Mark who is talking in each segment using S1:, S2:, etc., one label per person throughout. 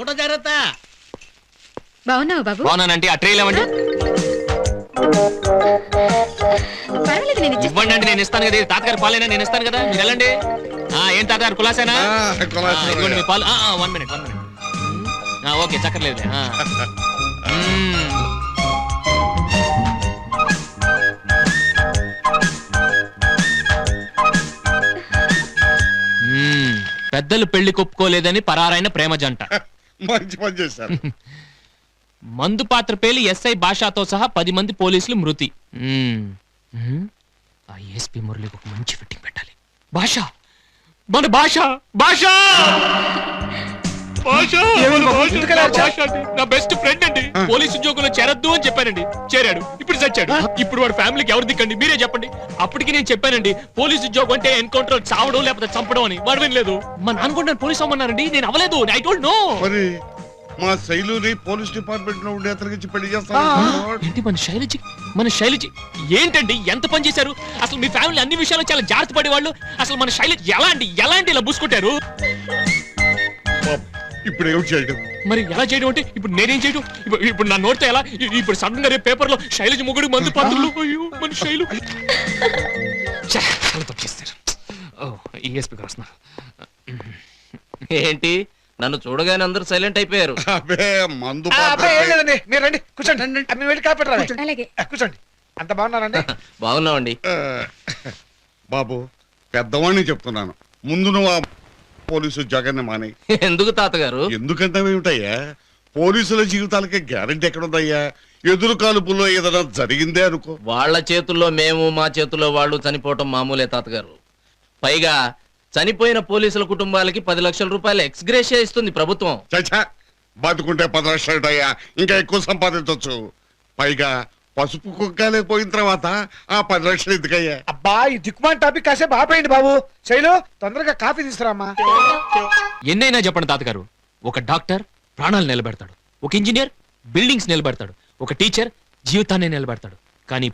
S1: Photo జాగ్రత్త.
S2: బాగున్నావు బాబు?
S3: బాగున్నానంటే ఆ ట్రేలు ఇవ్వండి.
S2: పర్వాలేదు, నేను
S3: ఇవ్వండి అంటే నేను ఇస్తాను కదా. తాతగారు పాలైనా నేను ఇస్తాను కదా, మీరు వెళ్ళండి. ఏం తాతగారు కులాసేనా? ఇదిగోండి మీ పాలు. 1 minute. ఓకే, చక్కర్లేదు. పెద్దలు పెళ్లి కొప్పుకోలేదని పరారైన ప్రేమ జంట.
S4: మంచి పని చేశారు.
S3: మందు పాత్ర పేలి ఎస్ఐ భాషతో సహా 10 మంది పోలీసులు మృతి. ఆ ఎస్పీ మురళికి ఒక మంచి ఫిట్టింగ్ పెట్టాలి. భాష, మన భాష, భాష, నా బెస్ట్ ఫ్రెండ్ అండి. పోలీసు ఉద్యోగంలో చేరద్దు అని చెప్పానండి, చేరాడు. ఇప్పుడు చచ్చాడు. ఇప్పుడు వాడి ఫ్యామిలీకి ఎవరు దిక్కండి, మీరే చెప్పండి. అప్పటికి నేను చెప్పానండి, పోలీసు ఉద్యోగం అంటే ఎన్కౌంటర్ చావడం లేకపోతే చంపడం అని. వాడు వినలేదు. మా నాన్న కూడా పోలీసు అమ్మన్నారండి, నేను అవ్వలేదు. I don't know.
S4: మరి మా శైలుని పోలీస్ డిపార్ట్మెంట్ లో ఉండే అతనికి పెళ్లి చేస్తాను.
S3: ఏంటి మన శైలజ ఏంటండి, ఎంత పని చేశారు అసలు? మీ ఫ్యామిలీ అన్ని విషయాలు చాలా జాగ్రత్త పడేవాళ్ళు. అసలు మన శైలజ ఎలా అండి ఇలా బూసుకుంటారు?
S4: ఇప్పుడు ఏం చేయడం?
S3: మరి ఎలా చేయడం అంటే ఇప్పుడు నేనేం చేయడం? ఇప్పుడు నా నోటితో ఎలా? ఇప్పుడు సడన్ గా రేపు పేపర్ లో శైలజ మొగుడు మందు పాత్రలు. అయ్యో మన శైలు చేస్తారు. ఈఎస్పీ గారు వస్తున్నారు.
S5: ఏంటి నన్ను చూడగానే అందరూ సైలెంట్ అయిపోయారు?
S4: మందు
S6: మీరు రండి, కూర్చోండి. వెళ్ళి కాపెట్టండి. కూర్చోండి. అంత బాగున్నారండి?
S5: బాగున్నామండి.
S4: బాబు, పెద్దవాడిని చెప్తున్నాను, ముందు నువ్వు పోలీసు జగన్ మానే.
S5: ఎందుకు తాతగారు?
S4: ఎందుకంటే ఏమిటయ్యా, పోలీసుల జీవితాలకి గ్యారెంటీ ఎక్కడుందయ్యా? ఎదురు కాలుపుల్లో ఏదైనా జరిగిందే అనుకో,
S5: వాళ్ళ చేతుల్లో మేము, మా చేతుల్లో వాళ్ళు చనిపోవటం మామూలే తాతగారు. పైగా చనిపోయిన పోలీసుల కుటుంబాలకి 10 లక్షల రూపాయలు ఎక్స్గ్రేషియా ఇస్తుంది ప్రభుత్వం.
S4: చచ్చా, బతుకుంటే 10 లక్షలు అయ్యా, ఇంకా ఎక్కువ సంపాదించవచ్చు. పైగా పసుపు కుక్కలే పోయిన తర్వాత ఆ 10 లక్షలు ఎందుకయ్యా?
S6: అబ్బా, ఈ దిక్కుమాన్ టాపిక్ కాసేపు ఆపేయండి బాబు. శైలు, తొందరగా కాఫీ తీసుకురామ్మా.
S3: ఎన్నైనా చెప్పండి తాతగారు. ఒక డాక్టర్ ప్రాణాలు నిలబెడతాడు, ఒక ఇంజనీర్ బిల్డింగ్స్ నిలబెడతాడు, ఒక టీచర్ జీవితాన్ని నిలబెడతాడు. కానీ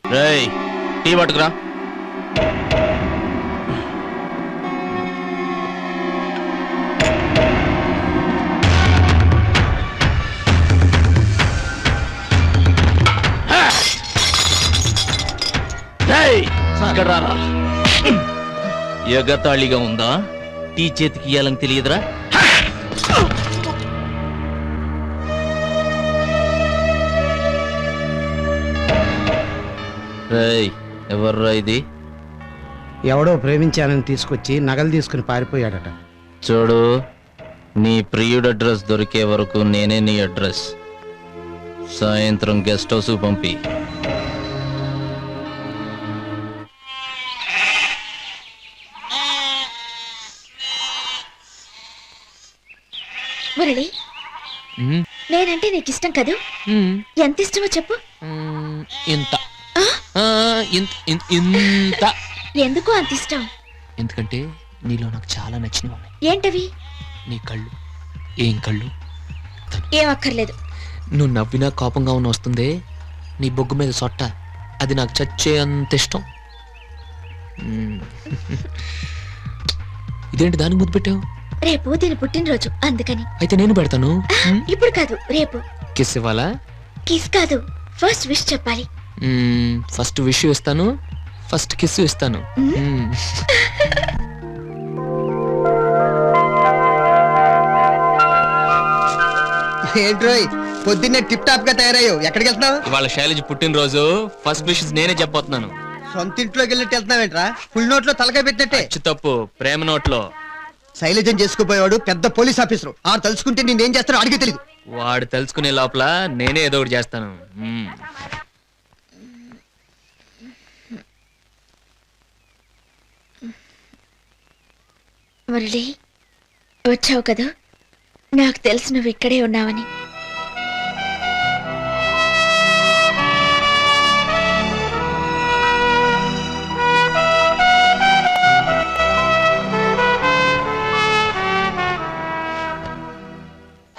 S5: రేయ్, టీ పట్టుకురా. ఎగతాళిగా ఉందా? టీ చేతికి ఇయ్యాలని తెలియదురా? ఎవర్రా ఇది?
S7: ఎవడో ప్రేమించానని తీసుకొచ్చి నగలు తీసుకుని పారిపోయాడట.
S5: చూడు, నీ ప్రియుడు అడ్రస్ దొరికే వరకు నేనే నీ అడ్రస్. సాయంత్రం గెస్ట్ హౌస్ పంపి.
S2: మురళి, నేనంటే నీకు ఇష్టం కదూ? ఎంత ఇష్టమో చెప్పు.
S3: ఇంత.
S2: ఎందుకు అంత ఇష్టం?
S3: ఎందుకంటే నీలో నాకు చాలా నచ్చినవి ఉన్నాయి.
S2: ఏంటవి?
S3: నీ కళ్ళు. ఏం కళ్ళు?
S2: ఏం అక్కర్లేదు.
S3: నువ్వు నవ్వినా కోపంగా ఉన్న వస్తుందే నీ బొగ్గు మీద సొట్ట, అది నాకు చచ్చే అంత ఇష్టం. ఇదేంటి దానికి ముద్దు పెట్టావు?
S2: రేపు దీని పుట్టినరోజు, అందుకని.
S3: అయితే నేను పెడతాను.
S2: ఇప్పుడు కాదు, రేపు.
S3: కిస్ ఇవ్వాలా?
S2: కిస్ కాదు, ఫస్ట్ విష్ చెప్పాలి.
S3: ఫస్ట్ విష్ ఇస్తాను, ఫస్ట్ కిస్ ఇస్తాను.
S7: ఏంట్రోయ్, పొద్దున్నే టిప్ టాప్ గా తయారయ్యావు, ఎక్కడికి వెళ్తున్నావు?
S3: ఇవాళ శైలజ పుట్టినరోజు, ఫస్ట్ విషెస్ నేనే చెప్పబోతున్నాను.
S7: సొంత ఇంట్లోకి వెళ్ళినట్టు వెళ్తున్నావేంట్రా? ఫుల్ నోట్ లో తలకాయ పెట్టినట్టే.
S3: తప్పు, ప్రేమ నోట్లో.
S7: శైలజం చేసుకుపోయాడు పెద్ద పోలీస్ ఆఫీసర్. ఆ తలుచుకుంటే నేనేం చేస్తానో అడిగే తెలియదు.
S3: వాడు తెలుసుకునే లోపల నేనే ఏదో ఒకటి చేస్తాను.
S2: మురళి, వచ్చావు కదా, నాకు తెలుసు నువ్వు ఇక్కడే ఉన్నావని.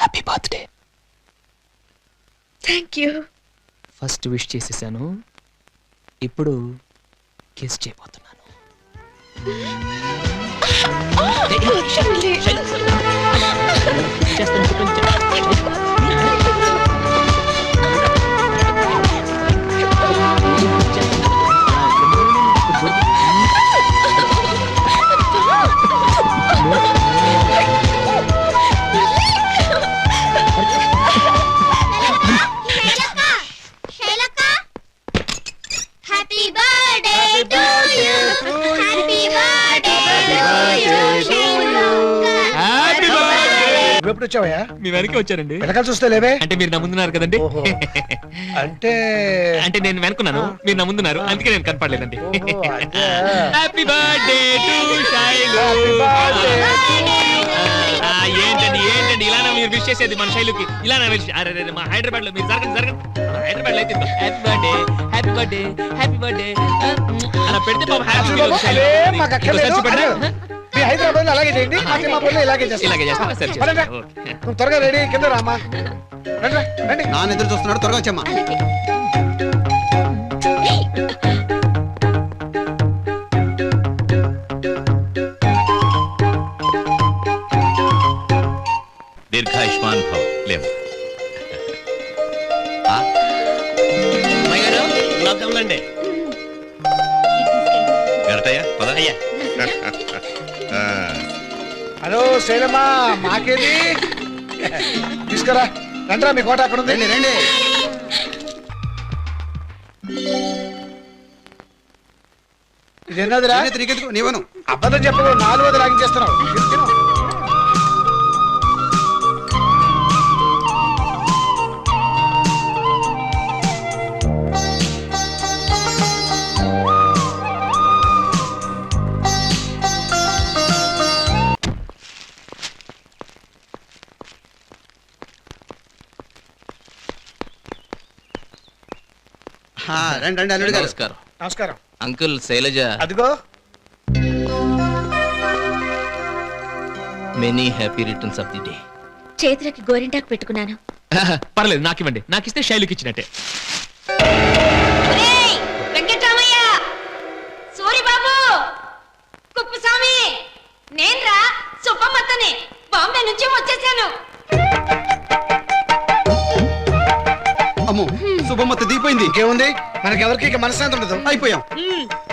S3: Happy birthday.
S2: Thank you.
S3: First wish చేసేసాను, ఇప్పుడు కిస్ చేయబోతున్నాను.
S6: ఎప్పుడు వచ్చావయ్యా?
S3: మీ వెనకే వచ్చారండి.
S6: వెనకాల చూస్తే లేవే.
S3: అంటే మీరు నా ముందున్నారు కదండి.
S6: ఓహో. అంటే
S3: అంటే నేను వెనుకున్నాను, మీరు నా ముందున్నారు, అందుకే నేను కనపడలేదండి.
S6: ఓహో, అదే.
S3: Happy birthday to Shailu. ఏంటండి ఏంటండి ఇలానా మీరు విష్ చేసేది మన శైలుకి? ఇలానా విష్? అరే మా హైదరాబాద్ లో మీరు జరగండి జరగండి. హైదరాబాద్ లో అయితే happy birthday happy birthday happy birthday అలా పెడితే బాబు హ్యాపీ.
S6: అదే మాకు అక్కర్లేదు. మీ హైదరాబాద్ లో అలాగే చేయండి, మా ఊళ్ళో ఇలాగే చేస్తాం.
S3: ఇలాగే చేస్తాం. సరే
S6: పదండి. నువ్వు త్వరగా రెడీ కింద రామా. రండి, రండి.
S7: నాన్న ఎదురు చూస్తున్నాడు, త్వరగా వచ్చమ్మా.
S2: అలాగే.
S1: దీర్ఘాయుష్మాన్ భవ. లేవు గరటయ్యా పద.
S6: హలో శైలమ్మా, మాకేది తీసుకురా. రండిరా, మీ కోట అక్కడ ఉంది.
S7: రండి రండి.
S6: ఇది ఎన్నదిరా?
S7: నీవను
S6: అబద్ధం చెప్పదు, 4వది లాగించేస్తున్నావు. తిను.
S7: రండి రండి అల్లుడు గారు.
S5: నమస్కారం.
S6: నమస్కారం
S5: అంకుల్ శైలజ.
S6: అదిగో.
S5: Many happy returns of the day.
S2: చేతులకి గోరింటాకు పెట్టుకున్నాను.
S3: పర్లేదు, నాకు ఇవ్వండి. నాకు ఇస్తే శైలుకి ఇచ్చినట్టే.
S2: వెంకటరామయ్య, సూరిబాబు, కుప్పస్వామి, నేన్రా సుబ్బమ్మత్తని, బాంబే నుంచి వచ్చేసాను.
S7: అమ్మో, శుభమత్త దిగిపోయింది.
S6: ఇంకేముంది, మనకెవరికి ఇక మనశ్శాంతి ఉండదు.
S7: అయిపోయాం.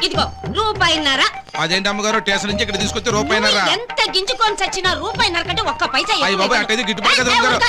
S2: ఇదిగో రూపాయిన్నర.
S8: అదేంటి అమ్మగారు, స్టేషన్ నుంచి ఇక్కడ తీసుకొచ్చి రూపాయినరా?
S2: ఎంత గింజుకొని చచ్చిన రూపాయిన్నర కంటే ఒక్క పైసా ఎక్కువ
S8: అయ్య బాబాయ్,
S2: ఇవ్వను.
S8: అట్టయితే గిట్టుబాటు కదా
S2: ఏయ్,
S8: అమ్మగారు.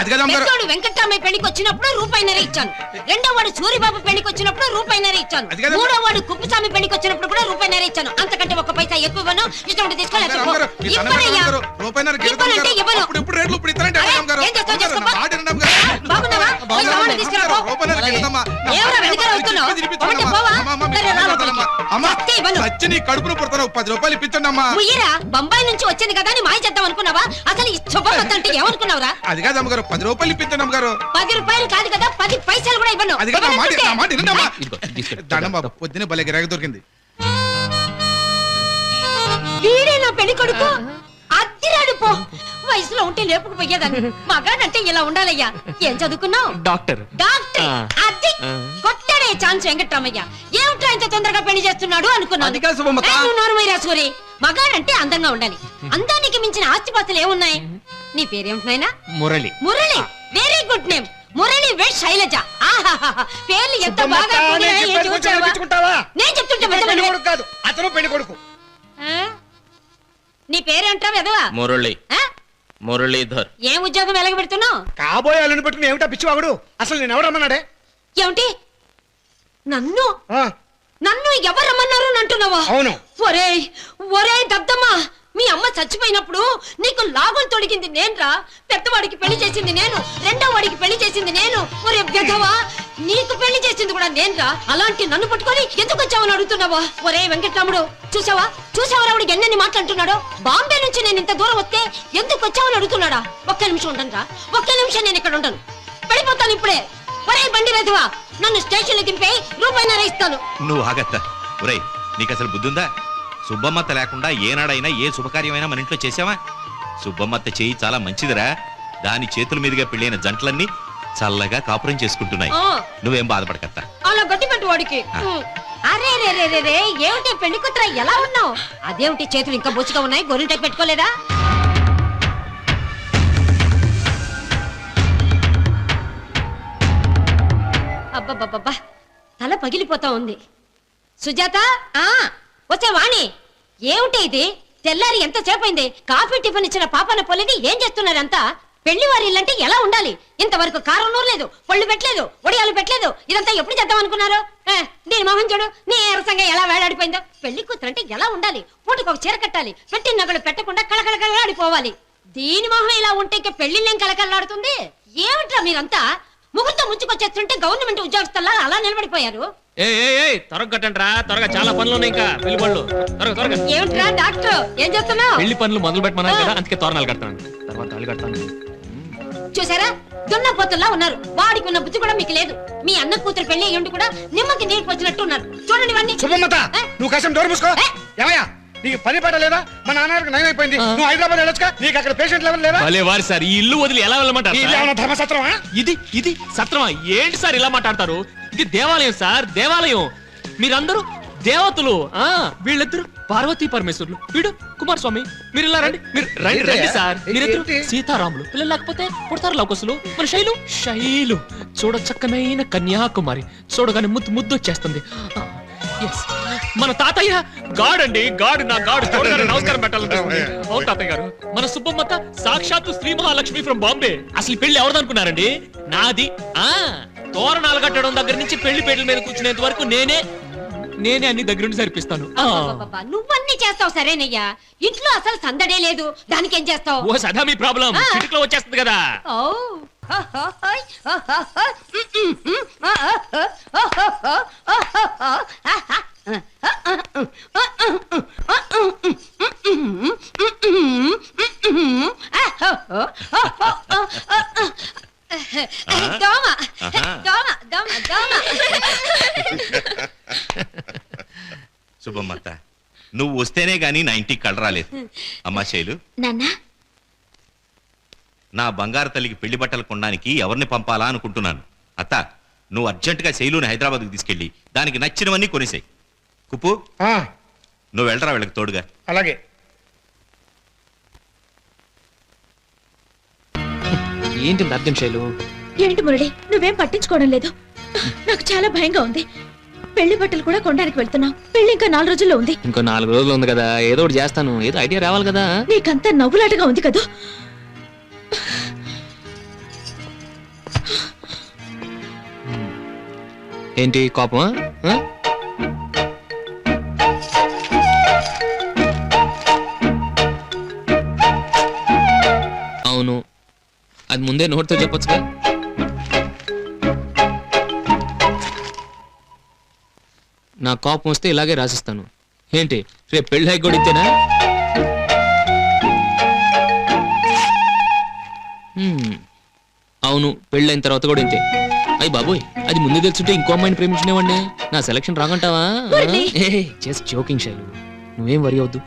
S8: అది కదా అమ్మగారు.
S2: పెద్దోడు వెంకటరామయ్య పెళ్లికి వచ్చినప్పుడు రూపాయిన్నర ఇచ్చాను. రెండో వాడు సూరిబాబు పెళ్లికి వచ్చినప్పుడు రూపాయిన్నర ఇచ్చాను.
S8: అది కదా.
S2: మూడో వాడు కుప్పస్వామి పెళ్లికి వచ్చినప్పుడు కూడా రూపాయిన్నర ఇచ్చాను. అంతకంటే ఒక్క పైసా ఎక్కువ ఇవ్వను. ఇష్టం ఉంటే తీసుకోవాలి.
S8: అమ్మగారు, మీ దండం పెడతాను అమ్మగారు. రూపాయినర గిట్టుబాటు
S2: ఇవ్వనంటే
S8: అమ్మగారు.
S2: ఇవ్వను.
S8: అప్పుడు రేట్లు ఇప్పుడు ఇస్తారంటే
S2: అరే,
S8: అమ్మగారు.
S2: ఏం చేస్తావు
S8: అమ్మగారు,
S2: చేసుకో.
S8: నా మాట వినండి అమ్మగారు.
S2: బాగున్నావా? పోయి సామాన్లు తీసుకురా పో.
S8: రూపాయినర గిట్టుదమ్మా. నా
S2: ఎవరా
S8: మాట
S2: వెనకాల వస్తున్నావు?
S8: చెప్పి తినిపించండి
S2: ఒకటి పోవా?
S8: అమ్మా. అమ్మా, మీ
S2: సరే, రా
S8: దండం
S2: లోపలికి.
S8: పెడతానమ్మా. అమ్మా,
S2: చస్తే ఇవ్వను.
S8: వచ్చి నీ కడుపును పుడతాను, 10 రూపాయలు ఇప్పించండి అమ్మా.
S2: ముయ్యరా, బొంబాయి నుంచి వచ్చింది కదా అని మాయ చేద్దాం అనుకున్నావా? అసలు ఈ శుభమత్త అంటే ఏమనుకున్నావురా?
S8: అది కాదు అమ్మగారు, 10 రూపాయలు ఇప్పించండి అమ్మగారు.
S2: 10 రూపాయలు కాదు కదా, 10 పైసలు కూడా ఇవ్వను.
S8: అది కాదు, నా మాట
S2: ఇవ్వనంటుంటే.
S8: నా మాట వినండి అమ్మా.
S3: ఇదిగో, తీసుకెళ్ళు.
S8: దండం బాబు, పొద్దునే భలే గిరాకీ దొరికింది.
S2: వీడే నా పెళ్లి కొడుకు. అద్దిరాడు పో. వయసులో ఉంటే లేపుకుపోయేదాన్ని. మగాడంటే ఇలా ఉండాలయ్యా. ఏం చదువుకున్నావు?
S3: డాక్టర్.
S2: డాక్టర్. అది కొట్టడే ఛాన్స్ వెంకటరామయ్య. ఏమిట్రా ఇంత తొందరగా పెళ్లి చేస్తున్నాడు అనుకున్నాను.
S7: అది కాదు శుభమత్త.
S2: ఏయ్, నువ్వు నోరు మూయరా సూరి. మగాడంటే అందంగా ఉండాలి. అందానికి మించిన ఆస్తిపాస్తులు ఏమున్నాయి? నీ పేరేమిటి నాయనా?
S3: Murali.
S2: Murali. Very good name. Murali వెడ్ శైలజ. ఆహాహాహా. పేర్లు ఎంత బాగా
S6: సుబ్బమ్మత్త,
S2: కుదిరాయో
S6: నేను చెప్పేది కొంచెం
S2: చూసావా?
S6: వినిపించుకుంటావా?
S2: నేను చెప్తుంటే
S6: పెళ్లి
S2: మధ్యలో
S6: కొడుకు కాదు, అతను పెళ్లి కొడుకు.
S2: ఆ? నీ పేరేంటావు ఎదవా?
S5: మురళి.
S2: ఆ?
S5: మురళీధర్.
S2: ఏం ఉద్యోగం ఎలగబెడుతున్నావు?
S6: కాబోయే అల్లుని పెట్టుకుని ఏమిటా పిచ్చివాగుడు? అసలు నేను ఎవరమ్మన్నాడే?
S2: ఏమిటి? నన్ను
S6: ఆ,
S2: నన్ను ఎవరమ్మన్నారు అంటున్నావా?
S6: అవును.
S2: ఒరేయ్ ఒరేయ్ దద్దమ్మా, మీ అమ్మ చచ్చిపోయినప్పుడు నీకు లాభం తొడిగింది నేనురా. పెద్దవాడికి పెళ్లి చేసింది నేను, రెండో వాడికి పెళ్లి చేసింది నేను. ఒరే బెదవా, నీకు పెళ్లి చేసింది కూడా నేనురా. అలాంటి నన్ను పట్టుకొని ఎందుకు వచ్చావని అడుగుతున్నావా? ఒరే వెంకటరాముడు, చూసావా రావుడికి ఎన్నెన్ని మాట్లాడుతున్నాడో. బాంబే నుంచి నేను ఇంత దూరం వస్తే ఎందుకు వచ్చావని అడుగుతున్నాడా? ఒక్క నిమిషం ఉండను రా, ఒక్క నిమిషం నేను ఇక్కడ ఉండను, వెళ్ళిపోతాను ఇప్పుడే. ఒరే బండి వెధవా, నన్ను స్టేషన్ లో దింపే రూపాయినర ఇస్తాను.
S1: నువ్వు ఆగత్తా. ఒరే, నీకు అసలు బుద్ధుందా? సుబ్బమ్మత్త లేకుండా ఏనాడైనా ఏ శుభకార్యమైనా మన ఇంట్లో చేసావా? సుబ్బమ్మత్త చేయి చాలా మంచిదిరా. దాని చేతుల మీదుగా పెళ్ళైన జంటలన్నీ చల్లగా కాపురం చేసుకుంటున్నాయి. నువ్వేం బాధపడకత్తా.
S2: అలా గట్టి పెట్టు వాడికి. అరే రే రే రే రే, ఏమిటి పెళ్లి కూతురా ఎలా ఉన్నావు? అదేమిటి చేతులు ఇంకా బొచ్చుగా ఉన్నాయి, గోరింట పెట్టుకోలేదా? అబ్బబ్బబ్బబ్బా, తల పగిలిపోతా ఉంది. సుజాత, వచ్చే వాణి, ఏమిటి ఇది? తెల్లారి ఎంతసేపు అయింది? కాఫీ టిఫిన్ ఇచ్చిన పాపన పొలిని ఏం చేస్తున్నారంతా? పెళ్లి వారి ఇల్లంటే ఎలా ఉండాలి? ఇంతవరకు కారం నూరలేదు, పళ్ళు పెట్టలేదు, ఒడియాలు పెట్టలేదు. ఇదంతా ఎప్పుడు చేద్దాం అనుకున్నారు? దీని మొహం చూడు, నీ రసంగా ఎలా వేలాడిపోయిందో. పెళ్లి కూతురంటే ఎలా ఉండాలి? పూటకు ఒక చీర కట్టాలి, పెట్టిన నగలు పెట్టకుండా కళకళకళలాడిపోవాలి. దీని మొహం ఇలా ఉంటే ఇక పెళ్లిళ్ళేం కళకళలాడుతుంది? ఏమిట్రా మీరంతా ముహూర్తం ముంచుకొచ్చేస్తుంటే గవర్నమెంట్ ఉద్యోగస్తుల్లా అలా నిలబడిపోయారు?
S3: త్వరగా త్వరగా చాలా పనులు ఉన్నాయి ఇంకా. పెళ్లి పనులు త్వరగా.
S2: ఏమిట్రా డాక్టర్, ఏం చేస్తున్నావు?
S3: పెళ్లి పనులు మొదలు పెట్టమన్నారు కదా, అందుకే తోరణాలు కడతాను, తర్వాత తాళి కడతాను.
S2: చూసారా, దున్నపోతుల్లా ఉన్నారు. వాడికి ఉన్న బుద్ధి కూడా మీకు లేదు. మీ అన్న కూతురు పెళ్లి అయ్యుండి కూడా నిమ్మకి నీరు పోసినట్టు ఉన్నారు. చూడండి ఇవన్నీ.
S6: శుభమ్మత, నువ్వు కాసం డోర్ మూసుకో. ఏమయ్యా, నీకు పని పాట లేదా? మా నాన్నగారికి నయం అయిపోయింది, నువ్వు హైదరాబాద్ వెళ్ళొచ్చుగా. నీకు అక్కడ పేషెంట్ లెవెల్ లేదా?
S3: భలే వారి సార్, ఈ ఇల్లు వదిలి ఎలా వెళ్ళమంటారు?
S6: ఇది ఏమన్నా ధర్మసత్రమా?
S3: ఇది సత్రమా? ఏంటి సార్ ఇలా మాట్లాడతారు? ఇది దేవాలయం సార్, దేవాలయం. మీరందరూ దేవతలు. వీళ్ళిద్దరు పార్వతీ పరమేశ్వరులు, వీడు కుమారస్వామి. మీరు ఇలా రండి, మీరు రండి రండి సార్. మీరిద్దరు సీతారాములు. పిల్లలు లేకపోతే పుడతారు లవకుశులు. మన శైలు చూడ చక్కనైన కన్యాకుమారి. చూడగానే ముద్దు వచ్చేస్తుంది. మన తాతయ్య గాడ్ అండి, గాడ్. నా గాడ్ చూడగానే నమస్కారం పెట్టాలనిపిస్తుంది. అవును తాతయ్య గారు. మన సుబ్బమ్మత్త సాక్షాత్తు శ్రీ మహాలక్ష్మి ఫ్రమ్ బాంబే. అసలు పెళ్లి ఎవరిదనుకున్నారండి? నాది. తోరణాలు కట్టడం దగ్గర నుంచి పెళ్లి పేటల మీద కూర్చునేంత వరకు నేనే అన్ని దగ్గరుండి సరిపిస్తాను.
S2: నువ్వన్నీ చేస్తావు సరేనయ్యా, ఇంట్లో అసలు సందడే లేదు, దానికేం చేస్తావు?
S3: ఓ సదా మీ ప్రాబ్లం చిటికలో వచ్చేస్తుంది కదా.
S1: సుబ్బమ్మత్త, నువ్వు వస్తేనే గాని నా ఇంటికి కళ్ళ రాలేదు. అమ్మా శైలు, నా బంగారు తల్లికి పెళ్లి బట్టలు కొనడానికి ఎవరిని పంపాలా అనుకుంటున్నాను. అత్త, నువ్వు అర్జెంటుగా శైలుని హైదరాబాద్కు తీసుకెళ్లి దానికి నచ్చినవన్నీ కొనేసాయి. కుప్పు, నువ్వు వెళ్ళరా వీళ్ళకి తోడుగా.
S6: అలాగే.
S3: ఏంటి అర్థం శైలు?
S9: ఏంటి మురళి, నువ్వేం పట్టించుకోవడం లేదు. నాకు చాలా భయంగా ఉంది. పెళ్లి బట్టలు కూడా కొనడానికి వెళ్తున్నావు. పెళ్లి ఇంకా 4 రోజుల్లో ఉంది.
S3: ఇంకో 4 రోజులు ఉంది కదా, ఏదో ఒకటి చేస్తాను. ఏదో ఐడియా రావాలి కదా.
S9: నీకంతా నవ్వులాటగా ఉంది కదా.
S3: ఏంటి కోపమా? అవును, అది ముందే నోటితో చెప్పొచ్చుగా. నా కోపం వస్తే ఇలాగే రాసిస్తాను. ఏంటి రేపు పెళ్ళి కూడా ఇస్తేనా? అవును, పెళ్ళైన తర్వాత కూడా ఇంతే. అయ్యి బాబోయ్, అది ముందే తెలుసుంటే ఇంకో అమ్మాయిని ప్రేమించునేవాడిని. నా సెలక్షన్ రాగంటావా? జస్ట్ జోకింగ్ శైలు, నువ్వేం వరి అవద్దు.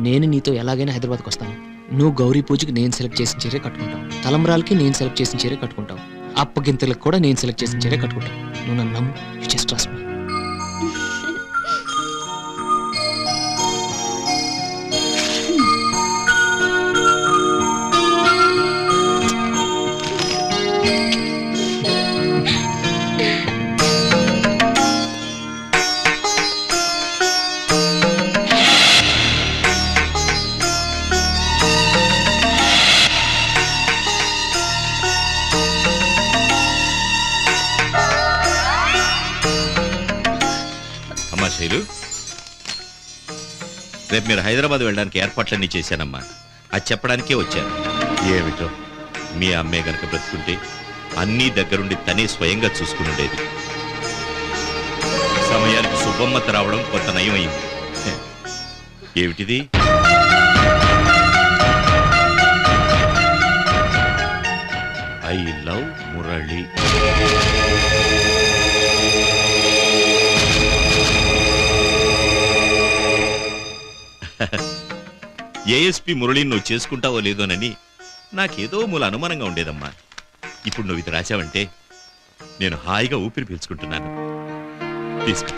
S3: నేను నీతో ఎలాగైనా హైదరాబాద్కి వస్తాను. నువ్వు గౌరీ పూజకి నేను సెలెక్ట్ చేసిన చీరే కట్టుకుంటావు, తలంబ్రాలకి నేను సెలెక్ట్ చేసిన చీరే కట్టుకుంటావు, అప్పగింతలకు కూడా నేను సెలెక్ట్ చేసిన చీరే కట్టుకుంటావు. నువ్వు నన్ను నమ్ము, యు జస్ట్ ట్రస్ట్ మీ.
S1: రేపు మీరు హైదరాబాద్ వెళ్ళడానికి ఏర్పాట్లన్నీ చేశానమ్మా. అది చెప్పడానికే వచ్చాను.
S4: ఏమిటో
S1: మీ అమ్మే గనక బ్రతుకుంటే అన్నీ దగ్గరుండి తనే స్వయంగా చూసుకుని ఉండేది. సమయానికి సుబ్బమ్మత రావడం కొంత నయం అయింది. ఏమిటిది? I love Murali. ఏఎస్పి మురళిని నువ్వు చేసుకుంటావో లేదోనని నాకేదో మూల అనుమానంగా ఉండేదమ్మా. ఇప్పుడు నువ్వు ఇది రాశావంటే నేను హాయిగా ఊపిరి పీల్చుకుంటున్నాను. తీసుకో.